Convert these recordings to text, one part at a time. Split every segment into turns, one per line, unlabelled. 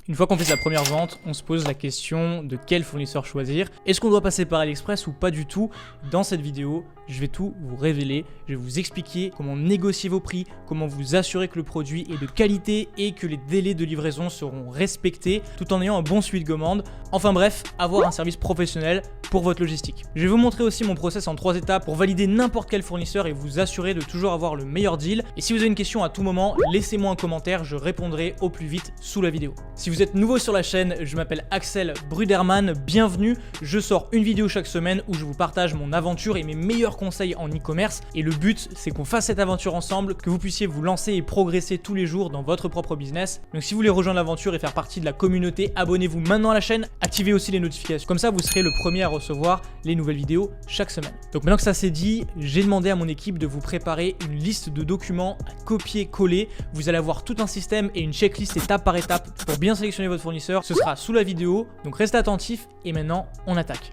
Une fois qu'on fait sa première vente, on se pose la question de quel fournisseur choisir. Est-ce qu'on doit passer par AliExpress ou pas du tout? Dans cette vidéo, je vais tout vous révéler. Je vais vous expliquer comment négocier vos prix, comment vous assurer que le produit est de qualité et que les délais de livraison seront respectés tout en ayant un bon suivi de commande. Enfin bref, avoir un service professionnel pour votre logistique. Je vais vous montrer aussi mon process en 3 étapes pour valider n'importe quel fournisseur et vous assurer de toujours avoir le meilleur deal. Et si vous avez une question à tout moment, laissez-moi un commentaire, je répondrai au plus vite sous la vidéo. Si vous êtes nouveau sur la chaîne, je m'appelle Axel Bruderman, bienvenue. Je sors une vidéo chaque semaine où je vous partage mon aventure et mes meilleurs conseils en e-commerce. Et le but, c'est qu'on fasse cette aventure ensemble, que vous puissiez vous lancer et progresser tous les jours dans votre propre business. Donc si vous voulez rejoindre l'aventure et faire partie de la communauté, abonnez-vous maintenant à la chaîne, activez aussi les notifications. Comme ça, vous serez le premier à recevoir les nouvelles vidéos chaque semaine. Donc maintenant que ça c'est dit, j'ai demandé à mon équipe de vous préparer une liste de documents à copier-coller. Vous allez avoir tout un système et une checklist étape par étape pour bien sélectionner votre fournisseur. Ce sera sous la vidéo, donc restez attentifs et maintenant on attaque.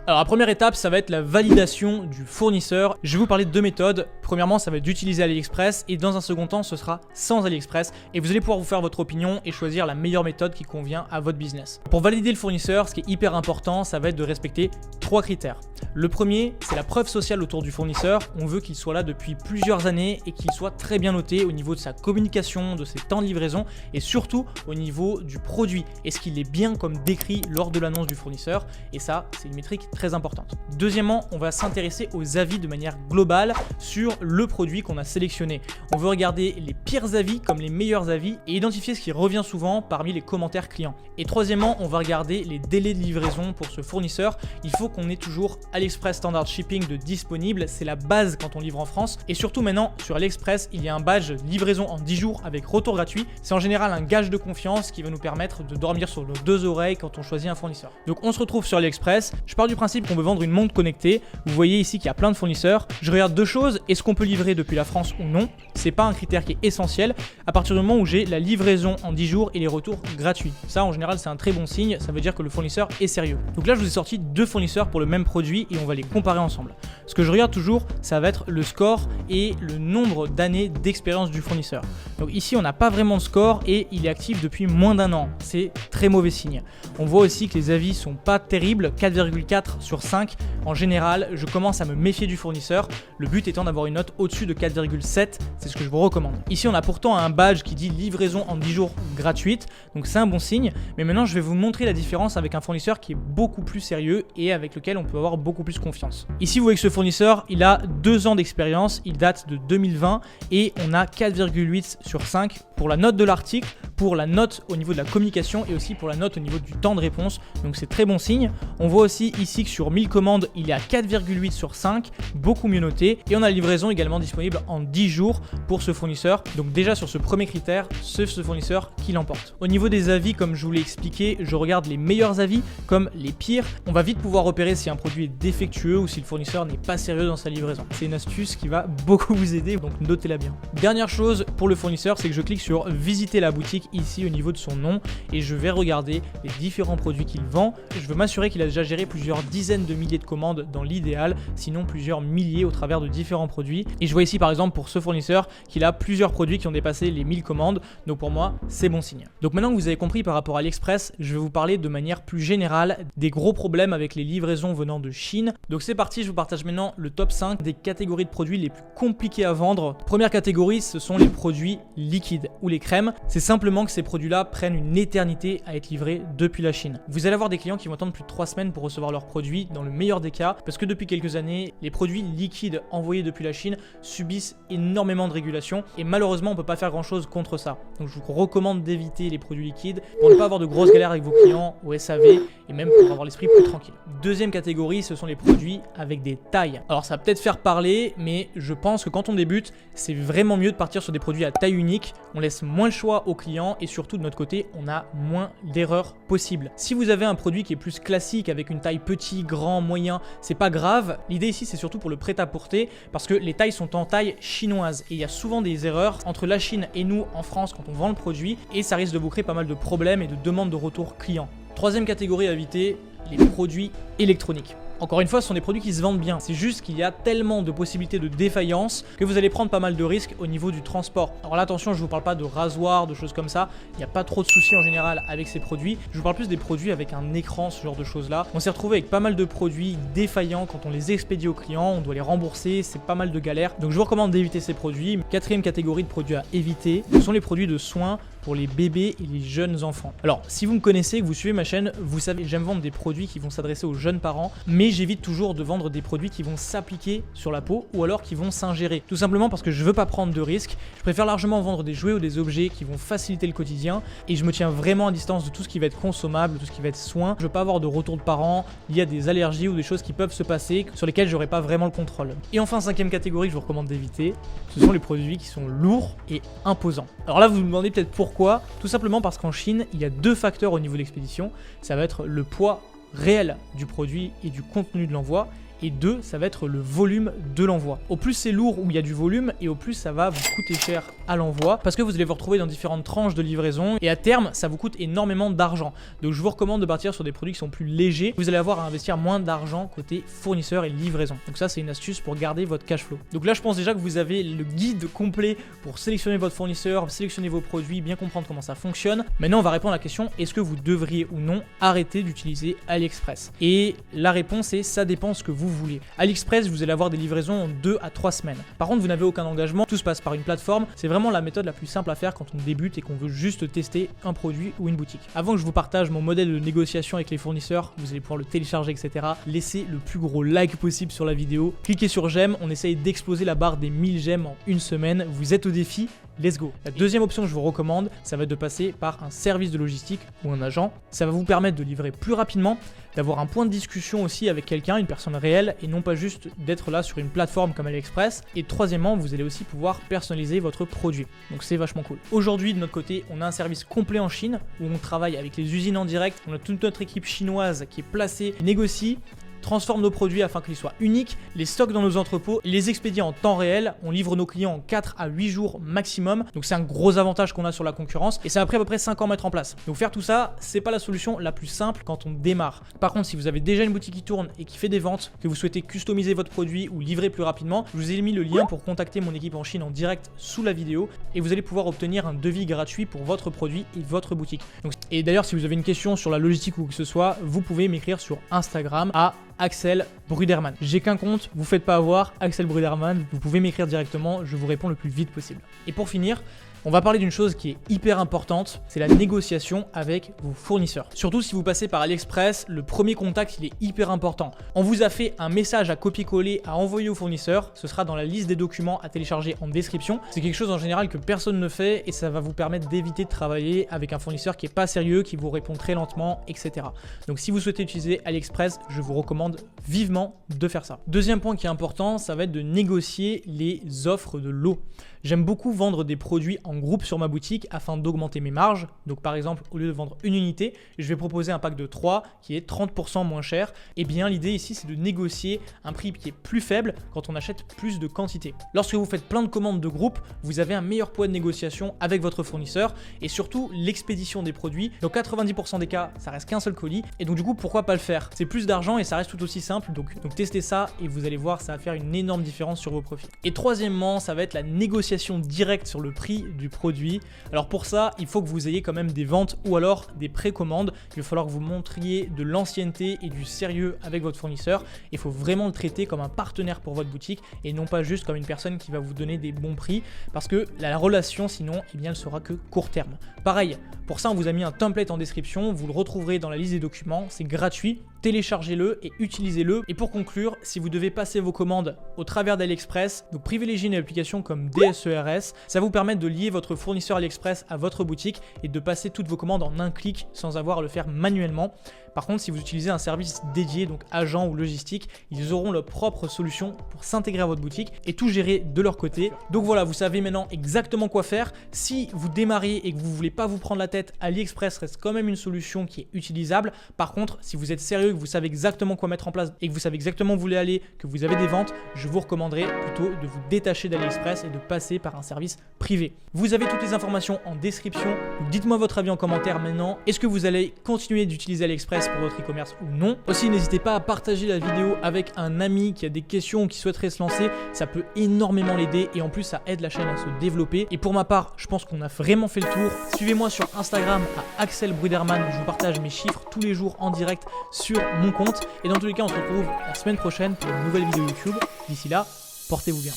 Alors la première étape, ça va être la validation du fournisseur. Je vais vous parler de 2 méthodes. Premièrement, ça va être d'utiliser AliExpress et dans un second temps, ce sera sans AliExpress et vous allez pouvoir vous faire votre opinion et choisir la meilleure méthode qui convient à votre business. Pour valider le fournisseur, ce qui est hyper important, ça va être de respecter 3 critères. Le premier, c'est la preuve sociale autour du fournisseur. On veut qu'il soit là depuis plusieurs années et qu'il soit très bien noté au niveau de sa communication, de ses temps de livraison et surtout au niveau du produit. Est-ce qu'il est bien comme décrit lors de l'annonce du fournisseur? Et ça, c'est une métrique très importante. Deuxièmement, on va s'intéresser aux avis de manière globale sur le produit qu'on a sélectionné. On veut regarder les pires avis comme les meilleurs avis et identifier ce qui revient souvent parmi les commentaires clients. Et troisièmement, on va regarder les délais de livraison pour ce fournisseur. Il faut qu'on ait toujours AliExpress Standard Shipping de disponible, c'est la base quand on livre en France. Et surtout maintenant, sur AliExpress, il y a un badge livraison en 10 jours avec retour gratuit. C'est en général un gage de confiance qui va nous permettre de dormir sur nos 2 oreilles quand on choisit un fournisseur. Donc on se retrouve sur AliExpress. Je pars du principe qu'on veut vendre une montre connectée. Vous voyez ici qu'il y a plein de fournisseurs. Je regarde 2 choses, est-ce qu'on peut livrer depuis la France ou non? C'est pas un critère qui est essentiel à partir du moment où j'ai la livraison en 10 jours et les retours gratuits. Ça en général c'est un très bon signe, ça veut dire que le fournisseur est sérieux. Donc là je vous ai sorti 2 fournisseurs pour le même produit et on va les comparer ensemble. Ce que je regarde toujours, ça va être le score et le nombre d'années d'expérience du fournisseur. Donc ici on n'a pas vraiment de score et il est actif depuis moins d'1 an. C'est très mauvais signe. On voit aussi que les avis sont pas terribles, 4,4 sur 5. En général, je commence à me méfier du fournisseur. Le but étant d'avoir une note au-dessus de 4,7, c'est ce que je vous recommande. Ici on a pourtant un badge qui dit livraison en 10 jours gratuite, donc c'est un bon signe. Mais maintenant je vais vous montrer la différence avec un fournisseur qui est beaucoup plus sérieux et avec lequel on peut avoir beaucoup plus confiance. Ici vous voyez que ce fournisseur, il a 2 ans d'expérience, il date de 2020 et on a 4,8 sur 5 pour la note de l'article, pour la note au niveau de la communication et aussi pour la note au niveau du temps de réponse. Donc c'est très bon signe. On voit aussi ici que sur 1000 commandes, il est à 4,8 sur 5, beaucoup mieux noté. Et on a la livraison également disponible en 10 jours pour ce fournisseur. Donc déjà sur ce premier critère, c'est ce fournisseur qui l'emporte. Au niveau des avis, comme je vous l'ai expliqué, je regarde les meilleurs avis comme les pires. On va vite pouvoir repérer si un produit est défectueux ou si le fournisseur n'est pas sérieux dans sa livraison. C'est une astuce qui va beaucoup vous aider, donc notez-la bien. Dernière chose pour le fournisseur, c'est que je clique sur visiter la boutique ici au niveau de son nom et je vais regarder les différents produits qu'il vend. Je veux m'assurer qu'il a déjà géré plusieurs dizaines de milliers de commandes dans l'idéal, sinon plusieurs milliers au travers de différents produits. Et je vois ici par exemple pour ce fournisseur qu'il a plusieurs produits qui ont dépassé les 1000 commandes, donc pour moi c'est bon signe. Donc maintenant que vous avez compris par rapport à AliExpress, je vais vous parler de manière plus générale des gros problèmes avec les livraisons venant de Chine. Donc c'est parti, je vous partage maintenant le top 5 des catégories de produits les plus compliqués à vendre. Première catégorie, ce sont les produits liquides ou les crèmes. C'est simplement que ces produits-là prennent une éternité à être livrés depuis la Chine. Vous allez avoir des clients qui vont attendre plus de 3 semaines pour recevoir leurs produits dans le meilleur des cas, parce que depuis quelques années, les produits liquides envoyés depuis la Chine subissent énormément de régulations et malheureusement on peut pas faire grand chose contre ça. Donc je vous recommande d'éviter les produits liquides pour ne pas avoir de grosses galères avec vos clients au SAV et même pour avoir l'esprit plus tranquille. Deuxième catégorie, ce sont les produits avec des tailles. Alors ça va peut-être faire parler, mais je pense que quand on débute, c'est vraiment mieux de partir sur des produits à taille unique. On laisse moins le choix aux clients et surtout de notre côté, on a moins d'erreurs possibles. Si vous avez un produit qui est plus classique avec une taille petit, grand, moyen, c'est pas grave. L'idée ici, c'est surtout pour le prêt-à-porter parce que les tailles sont en taille chinoise et il y a souvent des erreurs entre la Chine et nous en France quand on vend le produit et ça risque de vous créer pas mal de problèmes et de demandes de retour client. Troisième catégorie à éviter, les produits électroniques. Encore une fois, ce sont des produits qui se vendent bien. C'est juste qu'il y a tellement de possibilités de défaillance que vous allez prendre pas mal de risques au niveau du transport. Alors là, attention, je vous parle pas de rasoir, de choses comme ça. Il n'y a pas trop de soucis en général avec ces produits. Je vous parle plus des produits avec un écran, ce genre de choses là. On s'est retrouvé avec pas mal de produits défaillants quand on les expédie aux clients. On doit les rembourser, c'est pas mal de galères. Donc je vous recommande d'éviter ces produits. Quatrième catégorie de produits à éviter, ce sont les produits de soins pour les bébés et les jeunes enfants. Alors, si vous me connaissez, que vous suivez ma chaîne, vous savez, j'aime vendre des produits qui vont s'adresser aux jeunes parents, mais j'évite toujours de vendre des produits qui vont s'appliquer sur la peau ou alors qui vont s'ingérer. Tout simplement parce que je veux pas prendre de risques. Je préfère largement vendre des jouets ou des objets qui vont faciliter le quotidien et je me tiens vraiment à distance de tout ce qui va être consommable, tout ce qui va être soin. Je veux pas avoir de retour de parents, il y a des allergies ou des choses qui peuvent se passer sur lesquelles j'aurai pas vraiment le contrôle. Et enfin, cinquième catégorie que je vous recommande d'éviter, ce sont les produits qui sont lourds et imposants. Alors là, vous vous demandez peut-être pourquoi. Tout simplement parce qu'en Chine, il y a deux facteurs au niveau de l'expédition. Ça va être le poids réel du produit et du contenu de l'envoi. Et deux, ça va être le volume de l'envoi. Au plus c'est lourd où il y a du volume et au plus ça va vous coûter cher à l'envoi parce que vous allez vous retrouver dans différentes tranches de livraison et à terme ça vous coûte énormément d'argent. Donc je vous recommande de partir sur des produits qui sont plus légers. Vous allez avoir à investir moins d'argent côté fournisseur et livraison. Donc ça c'est une astuce pour garder votre cash flow. Donc là je pense déjà que vous avez le guide complet pour sélectionner votre fournisseur, sélectionner vos produits, bien comprendre comment ça fonctionne. Maintenant on va répondre à la question, est-ce que vous devriez ou non arrêter d'utiliser AliExpress? Et la réponse est ça dépend ce que vous voulez. AliExpress, vous allez avoir des livraisons en 2 à 3 semaines. Par contre, vous n'avez aucun engagement, tout se passe par une plateforme. C'est vraiment la méthode la plus simple à faire quand on débute et qu'on veut juste tester un produit ou une boutique. Avant que je vous partage mon modèle de négociation avec les fournisseurs, vous allez pouvoir le télécharger, etc. Laissez le plus gros like possible sur la vidéo. Cliquez sur j'aime, on essaye d'exploser la barre des 1000 j'aime en une semaine. Vous êtes au défi. Let's go. La deuxième option que je vous recommande, ça va être de passer par un service de logistique ou un agent. Ça va vous permettre de livrer plus rapidement, d'avoir un point de discussion aussi avec quelqu'un, une personne réelle, et non pas juste d'être là sur une plateforme comme AliExpress. Et troisièmement, vous allez aussi pouvoir personnaliser votre produit. Donc c'est vachement cool. Aujourd'hui, de notre côté, on a un service complet en Chine où on travaille avec les usines en direct. On a toute notre équipe chinoise qui est placée, négocie, transforme nos produits afin qu'ils soient uniques, les stocks dans nos entrepôts, les expédie en temps réel, on livre nos clients en 4 à 8 jours maximum, donc c'est un gros avantage qu'on a sur la concurrence et ça a pris à peu près 5 ans à mettre en place. Donc faire tout ça, c'est pas la solution la plus simple quand on démarre. Par contre, si vous avez déjà une boutique qui tourne et qui fait des ventes, que vous souhaitez customiser votre produit ou livrer plus rapidement, je vous ai mis le lien pour contacter mon équipe en Chine en direct sous la vidéo et vous allez pouvoir obtenir un devis gratuit pour votre produit et votre boutique. Donc, et d'ailleurs, si vous avez une question sur la logistique ou que ce soit, vous pouvez m'écrire sur Instagram à Axel Bruderman. J'ai qu'un compte, vous faites pas avoir, Axel Bruderman, vous pouvez m'écrire directement, je vous réponds le plus vite possible. Et pour finir, on va parler d'une chose qui est hyper importante, c'est la négociation avec vos fournisseurs. Surtout si vous passez par AliExpress, le premier contact il est hyper important. On vous a fait un message à copier-coller à envoyer au fournisseur, ce sera dans la liste des documents à télécharger en description. C'est quelque chose en général que personne ne fait et ça va vous permettre d'éviter de travailler avec un fournisseur qui est pas sérieux, qui vous répond très lentement, etc. Donc si vous souhaitez utiliser AliExpress, je vous recommande vivement de faire ça. Deuxième point qui est important, ça va être de négocier les offres de lot. J'aime beaucoup vendre des produits en groupe sur ma boutique afin d'augmenter mes marges. Donc par exemple, au lieu de vendre une unité, je vais proposer un pack de 3 qui est 30% moins cher. Et bien l'idée ici, c'est de négocier un prix qui est plus faible quand on achète plus de quantité. Lorsque vous faites plein de commandes de groupe, vous avez un meilleur poids de négociation avec votre fournisseur et surtout l'expédition des produits. Dans 90% des cas, ça reste qu'un seul colis. Et donc du coup, pourquoi pas le faire? C'est plus d'argent et ça reste tout aussi simple. Donc testez ça et vous allez voir, ça va faire une énorme différence sur vos profits. Et troisièmement, ça va être la négociation directe sur le prix du produit. Alors pour ça, il faut que vous ayez quand même des ventes ou alors des précommandes. Il va falloir que vous montriez de l'ancienneté et du sérieux avec votre fournisseur. Il faut vraiment le traiter comme un partenaire pour votre boutique et non pas juste comme une personne qui va vous donner des bons prix parce que la relation sinon, eh bien, elle sera que court terme. Pareil, pour ça, on vous a mis un template en description. Vous le retrouverez dans la liste des documents. C'est gratuit. Téléchargez-le et utilisez-le. Et pour conclure, si vous devez passer vos commandes au travers d'AliExpress, donc privilégiez une application comme DSERS. Ça vous permet de lier votre fournisseur AliExpress à votre boutique et de passer toutes vos commandes en un clic sans avoir à le faire manuellement. Par contre, si vous utilisez un service dédié, donc agent ou logistique, ils auront leur propre solution pour s'intégrer à votre boutique et tout gérer de leur côté. Donc voilà, vous savez maintenant exactement quoi faire. Si vous démarrez et que vous ne voulez pas vous prendre la tête, AliExpress reste quand même une solution qui est utilisable. Par contre, si vous êtes sérieux, que vous savez exactement quoi mettre en place et que vous savez exactement où vous voulez aller, que vous avez des ventes, je vous recommanderais plutôt de vous détacher d'AliExpress et de passer par un service privé. Vous avez toutes les informations en description. Dites-moi votre avis en commentaire maintenant. Est-ce que vous allez continuer d'utiliser AliExpress efficace pour votre e-commerce ou non. Aussi, n'hésitez pas à partager la vidéo avec un ami qui a des questions ou qui souhaiterait se lancer. Ça peut énormément l'aider et en plus, ça aide la chaîne à se développer. Et pour ma part, je pense qu'on a vraiment fait le tour. Suivez-moi sur Instagram à Axel Bruderman. Je vous partage mes chiffres tous les jours en direct sur mon compte. Et dans tous les cas, on se retrouve la semaine prochaine pour une nouvelle vidéo YouTube. D'ici là, portez-vous bien.